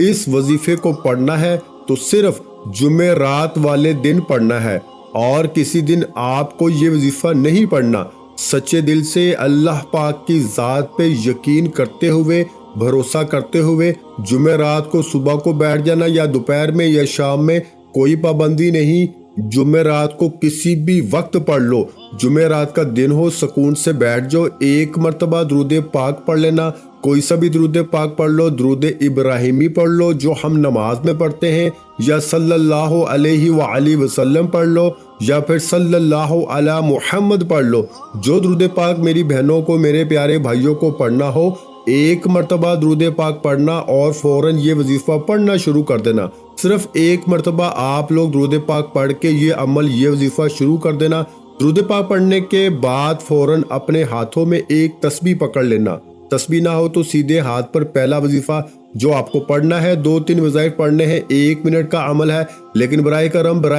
اس وظیفے کو پڑھنا ہے تو صرف جمعرات والے دن پڑھنا ہے، اور کسی دن آپ کو یہ وظیفہ نہیں پڑھنا۔ سچے دل سے اللہ پاک کی ذات پہ یقین کرتے ہوئے، بھروسہ کرتے ہوئے جمعرات کو صبح کو بیٹھ جانا، یا دوپہر میں یا شام میں، کوئی پابندی نہیں۔ جمعرات کو کسی بھی وقت پڑھ لو، جمعرات کا دن ہو سکون سے بیٹھ جاؤ، ایک مرتبہ درود پاک پڑھ لینا، کوئی سا بھی درود پاک پڑھ لو، درود ابراہیمی پڑھ لو جو ہم نماز میں پڑھتے ہیں، یا صلی اللہ علیہ وآلہ وسلم پڑھ لو، یا پھر صلی اللہ علی محمد پڑھ لو۔ جو درود پاک میری بہنوں کو، میرے پیارے بھائیوں کو پڑھنا ہو، ایک مرتبہ درود پاک پڑھنا اور فوراً یہ وظیفہ پڑھنا شروع کر دینا۔ صرف ایک مرتبہ آپ لوگ درود پاک پڑھ کے یہ عمل، یہ وظیفہ شروع کر دینا۔ درود پاک پڑھنے کے بعد فوراً اپنے ہاتھوں میں ایک تسبیح پکڑ لینا، تسبیح نہ ہو تو سیدھے ہاتھ پر پہلا وظیفہ جو آپ کو پڑھنا ہے، 2-3 وظائف پڑھنے ہیں، 1 منٹ کا عمل ہے، لیکن برائے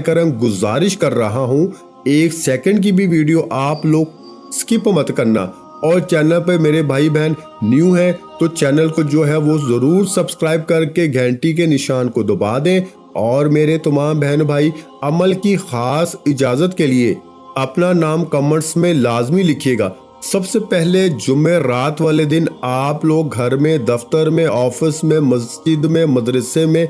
کرم گزارش کر رہا ہوں 1 سیکنڈ کی بھی ویڈیو آپ لوگ سکپ مت کرنا، اور چینل پہ میرے بھائی بہن نیو ہیں تو چینل کو جو ہے وہ ضرور سبسکرائب کر کے گھنٹی کے نشان کو دبا دیں، اور میرے تمام بہن بھائی عمل کی خاص اجازت کے لیے اپنا نام کمنٹس میں لازمی لکھیے گا۔ سب سے پہلے جمعرات والے دن آپ لوگ گھر میں، دفتر میں، آفس میں، مسجد میں، مدرسے میں،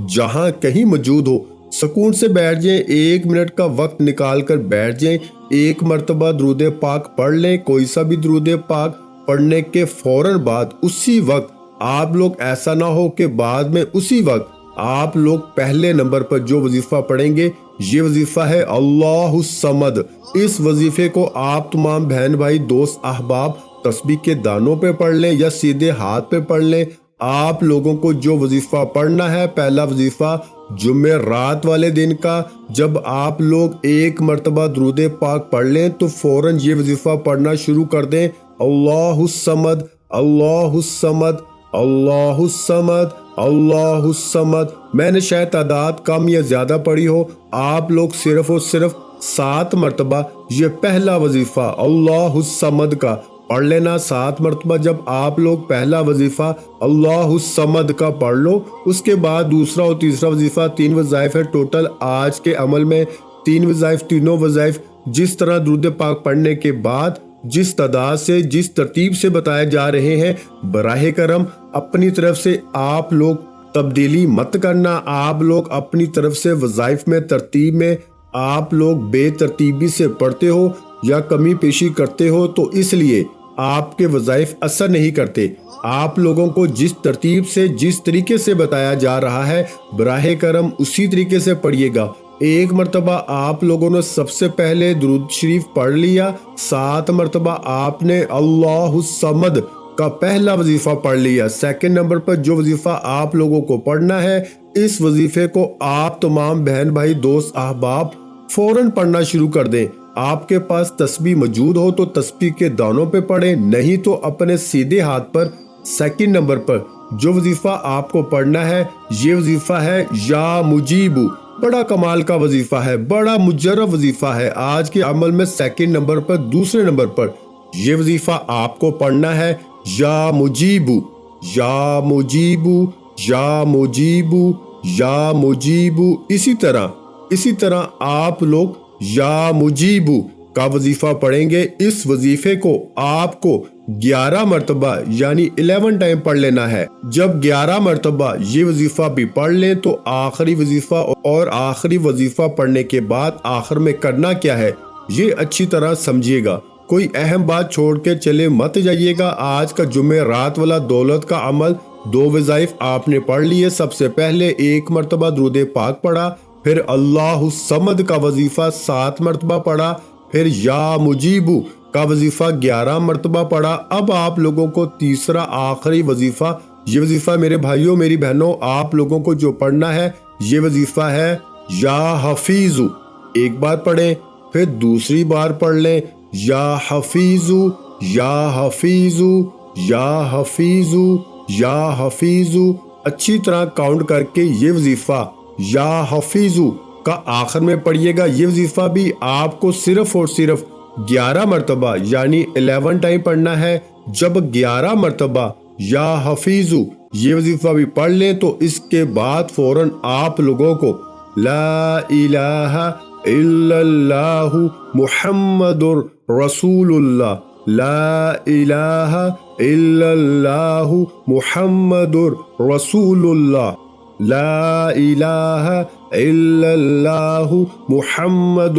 جہاں کہیں موجود ہو، سکون سے بیٹھ جائیں، 1 منٹ کا وقت نکال کر بیٹھ جائیں، ایک مرتبہ درود پاک پڑھ لیں۔ کوئی سا بھی درود پاک پڑھنے کے فوراً بعد اسی وقت آپ لوگ، ایسا نہ ہو کہ بعد میں اسی وقت آپ لوگ پہلے نمبر پر جو وظیفہ پڑھیں گے، یہ وظیفہ ہے اللہ الصمد۔ اس وظیفے کو آپ تمام بہن بھائی، دوست، احباب تسبیح کے دانوں پہ پڑھ لیں یا سیدھے ہاتھ پہ پڑھ لیں۔ آپ لوگوں کو جو وظیفہ پڑھنا ہے، پہلا وظیفہ جمعرات والے دن کا، جب آپ لوگ ایک مرتبہ درود پاک پڑھ لیں تو فوراً یہ وظیفہ پڑھنا شروع کر دیں، اللہ الصمد، اللہ الصمد، اللہ الصمد، اللہ الصمد۔ میں نے شاید تعداد کم یا زیادہ پڑھی ہو، آپ لوگ صرف اور صرف 7 مرتبہ یہ پہلا وظیفہ اللہ الصمد کا پڑھ لینا۔ 7 مرتبہ جب آپ لوگ پہلا وظیفہ اللہ الصمد کا پڑھ لو، اس کے بعد دوسرا اور تیسرا وظیفہ، 3 وظائف ہے ٹوٹل آج کے عمل میں، 3 وظائف، تینوں وظائف جس طرح درود پاک پڑھنے کے بعد جس تعداد سے، جس ترتیب سے بتائے جا رہے ہیں، براہ کرم اپنی طرف سے آپ لوگ تبدیلی مت کرنا۔ آپ لوگ اپنی طرف سے وظائف میں، ترتیب میں آپ لوگ بے ترتیبی سے پڑھتے ہو یا کمی پیشی کرتے ہو تو اس لیے آپ کے وظائف اثر نہیں کرتے۔ آپ لوگوں کو جس ترتیب سے، جس طریقے سے بتایا جا رہا ہے، براہ کرم اسی طریقے سے پڑھیے گا۔ ایک مرتبہ آپ لوگوں نے سب سے پہلے درود شریف پڑھ لیا، 7 مرتبہ آپ نے اللہ الصمد کا پہلا وظیفہ پڑھ لیا۔ سیکنڈ نمبر پر جو وظیفہ آپ لوگوں کو پڑھنا ہے، اس وظیفے کو آپ تمام بہن بھائی، دوست، احباب فوراً پڑھنا شروع کر دیں۔ آپ کے پاس تسبیح موجود ہو تو تسبیح کے دانوں پہ پڑھیں، نہیں تو اپنے سیدھے ہاتھ پر سیکنڈ نمبر پر جو وظیفہ آپ کو پڑھنا ہے، یہ وظیفہ ہے یا مجیبو۔ بڑا کمال کا وظیفہ ہے، بڑا مجرب وظیفہ ہے۔ آج کے عمل میں سیکنڈ نمبر پر، دوسرے نمبر پر یہ وظیفہ آپ کو پڑھنا ہے، یا مجیبو، یا مجیبو، یا مجیبو، یا مجیبو۔ اسی طرح آپ لوگ یا مجیبو کا وظیفہ پڑھیں گے۔ اس وظیفے کو آپ کو 11 مرتبہ یعنی 11 ٹائم پڑھ لینا ہے۔ جب 11 مرتبہ یہ وظیفہ بھی پڑھ لیں تو آخری وظیفہ، اور آخری وظیفہ پڑھنے کے بعد آخر میں کرنا کیا ہے یہ اچھی طرح سمجھیے گا۔ کوئی اہم بات چھوڑ کے چلے مت جائیے گا۔ آج کا جمعرات والا دولت کا عمل، 2 وظائف آپ نے پڑھ لیے۔ سب سے پہلے 1 مرتبہ درود پاک پڑھا، پھر اللہ الصمد کا وظیفہ 7 مرتبہ پڑھا، پھر یا مجیبو کا وظیفہ 11 مرتبہ پڑھا۔ اب آپ لوگوں کو تیسرا آخری وظیفہ، یہ وظیفہ میرے بھائیوں، میری بہنوں، آپ لوگوں کو جو پڑھنا ہے، یہ وظیفہ ہے یا حفیظو۔ ایک بار پڑھیں، پھر دوسری بار پڑھ لیں، یا حفیظو، یا حفیظو، یا حفیظو، یا حفیظو۔ اچھی طرح کاؤنٹ کر کے یہ وظیفہ یا حفیظو کا آخر میں پڑھیے گا۔ یہ وظیفہ بھی آپ کو صرف اور صرف 11 مرتبہ یعنی 11 ٹائم پڑھنا ہے۔ جب 11 مرتبہ یا حفیظو یہ وظیفہ بھی پڑھ لیں تو اس کے بعد فوراً آپ لوگوں کو لا الہ الا اللہ محمد رسول اللہ، لا الہ الا اللہ محمد رسول اللہ، لا الہ الا اللہ محمد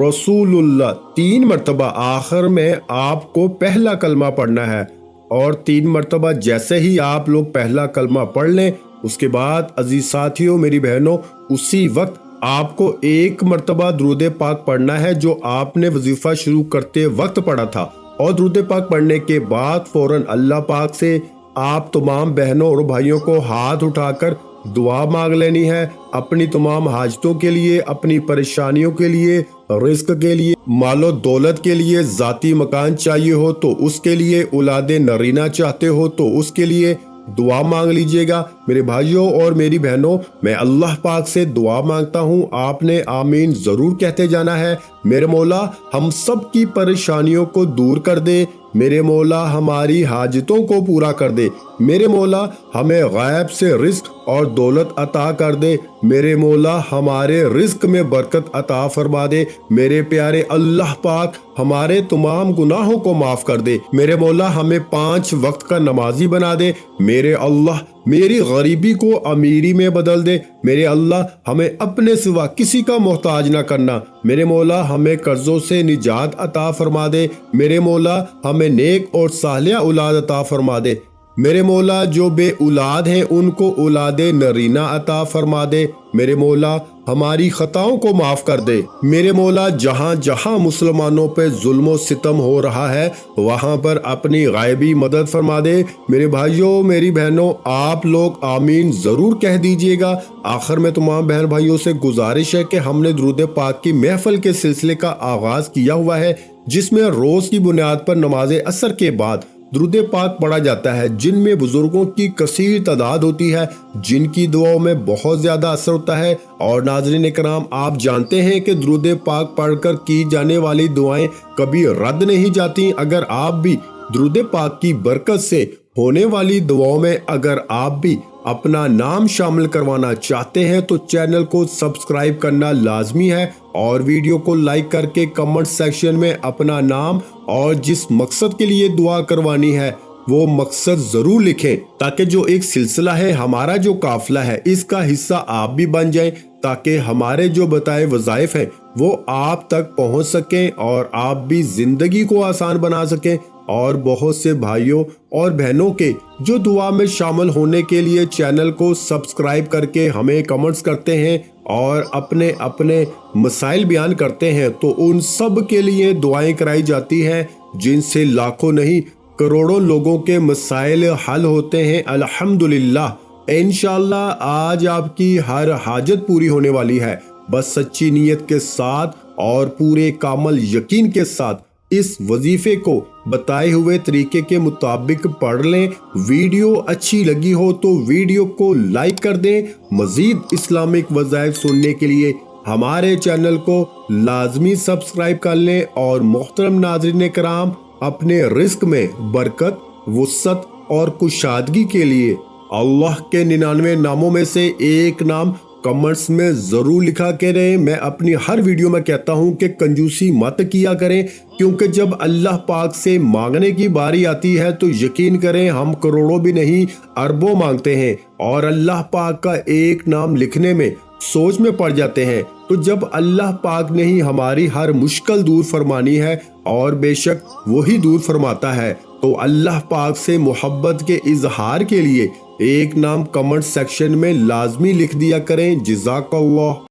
رسول اللہ 3 مرتبہ آخر میں آپ کو پہلا کلمہ پڑھنا ہے، اور 3 مرتبہ جیسے ہی آپ لوگ پہلا کلمہ پڑھ لیں اس کے بعد عزیز ساتھیوں، میری بہنوں، اسی وقت آپ کو 1 مرتبہ درود پاک پڑھنا ہے جو آپ نے وظیفہ شروع کرتے وقت پڑھا تھا، اور درود پاک پڑھنے کے بعد فوراً اللہ پاک سے آپ تمام بہنوں اور بھائیوں کو ہاتھ اٹھا کر دعا مانگ لینی ہے، اپنی تمام حاجتوں کے لیے، اپنی پریشانیوں کے لیے، رزق کے لیے، مال و دولت کے لیے، ذاتی مکان چاہیے ہو تو اس کے لیے، اولاد نرینہ چاہتے ہو تو اس کے لیے دعا مانگ لیجئے گا۔ میرے بھائیوں اور میری بہنوں، میں اللہ پاک سے دعا مانگتا ہوں، آپ نے آمین ضرور کہتے جانا ہے۔ میرے مولا ہم سب کی پریشانیوں کو دور کر دے، میرے مولا ہماری حاجتوں کو پورا کر دے، میرے مولا ہمیں غیب سے رزق اور دولت عطا کر دے، میرے مولا ہمارے رزق میں برکت عطا فرما دے، میرے پیارے اللہ پاک ہمارے تمام گناہوں کو معاف کر دے، میرے مولا ہمیں 5 وقت کا نمازی بنا دے، میرے اللہ میری غریبی کو امیری میں بدل دے، میرے اللہ ہمیں اپنے سوا کسی کا محتاج نہ کرنا، میرے مولا ہمیں قرضوں سے نجات عطا فرما دے، میرے مولا ہمیں نیک اور صالح اولاد عطا فرما دے، میرے مولا جو بے اولاد ہیں ان کو اولاد نرینہ عطا فرما دے، میرے مولا ہماری خطاؤں کو معاف کر دے، میرے مولا جہاں جہاں مسلمانوں پہ ظلم و ستم ہو رہا ہے وہاں پر اپنی غائبی مدد فرما دے۔ میرے بھائیوں میری بہنوں، آپ لوگ آمین ضرور کہہ دیجئے گا۔ آخر میں تمام بہن بھائیوں سے گزارش ہے کہ ہم نے درود پاک کی محفل کے سلسلے کا آغاز کیا ہوا ہے، جس میں روز کی بنیاد پر نماز عصر کے بعد درود پاک پڑھا جاتا ہے، جن میں بزرگوں کی کثیر تعداد ہوتی ہے، جن کی دعاؤں میں بہت زیادہ اثر ہوتا ہے۔ اور ناظرین کرام، آپ جانتے ہیں کہ درود پاک پڑھ کر کی جانے والی دعائیں کبھی رد نہیں جاتی۔ اگر آپ بھی درود پاک کی برکت سے ہونے والی دعاؤں میں اگر آپ بھی اپنا نام شامل کروانا چاہتے ہیں تو چینل کو سبسکرائب کرنا لازمی ہے، اور ویڈیو کو لائک کر کے کمنٹ سیکشن میں اپنا نام اور جس مقصد کے لیے دعا کروانی ہے وہ مقصد ضرور لکھیں، تاکہ جو ایک سلسلہ ہے، ہمارا جو قافلہ ہے، اس کا حصہ آپ بھی بن جائیں، تاکہ ہمارے جو بتائے وظائف ہیں وہ آپ تک پہنچ سکیں اور آپ بھی زندگی کو آسان بنا سکیں۔ اور بہت سے بھائیوں اور بہنوں کے جو دعا میں شامل ہونے کے لیے چینل کو سبسکرائب کر کے ہمیں کمنٹس کرتے ہیں اور اپنے اپنے مسائل بیان کرتے ہیں، تو ان سب کے لیے دعائیں کرائی جاتی ہیں، جن سے لاکھوں نہیں کروڑوں لوگوں کے مسائل حل ہوتے ہیں الحمدللہ۔ انشاءاللہ آج آپ کی ہر حاجت پوری ہونے والی ہے، بس سچی نیت کے ساتھ اور پورے کامل یقین کے ساتھ اس وظیفے کو بتائے ہوئے طریقے کے مطابق پڑھ لیں۔ ویڈیو اچھی لگی ہو تو ویڈیو کو لائک کر دیں۔ مزید اسلامک وظائف سننے کے لیے ہمارے چینل کو لازمی سبسکرائب کر لیں، اور محترم ناظرین کرام، اپنے رزق میں برکت، وسعت اور کشادگی کے لیے اللہ کے 99 ناموں میں سے ایک نام کمنٹس میں ضرور لکھا کریں۔ میں اپنی ہر ویڈیو میں کہتا ہوں کہ کنجوسی مت کیا کریں، کیونکہ جب اللہ پاک سے مانگنے کی باری آتی ہے تو یقین کریں ہم کروڑوں بھی نہیں اربوں مانگتے ہیں، اور اللہ پاک کا ایک نام لکھنے میں سوچ میں پڑ جاتے ہیں۔ تو جب اللہ پاک نے ہی ہماری ہر مشکل دور فرمانی ہے، اور بے شک وہی دور فرماتا ہے، تو اللہ پاک سے محبت کے اظہار کے لیے ایک نام کمنٹ سیکشن میں لازمی لکھ دیا کریں۔ جزاک اللہ۔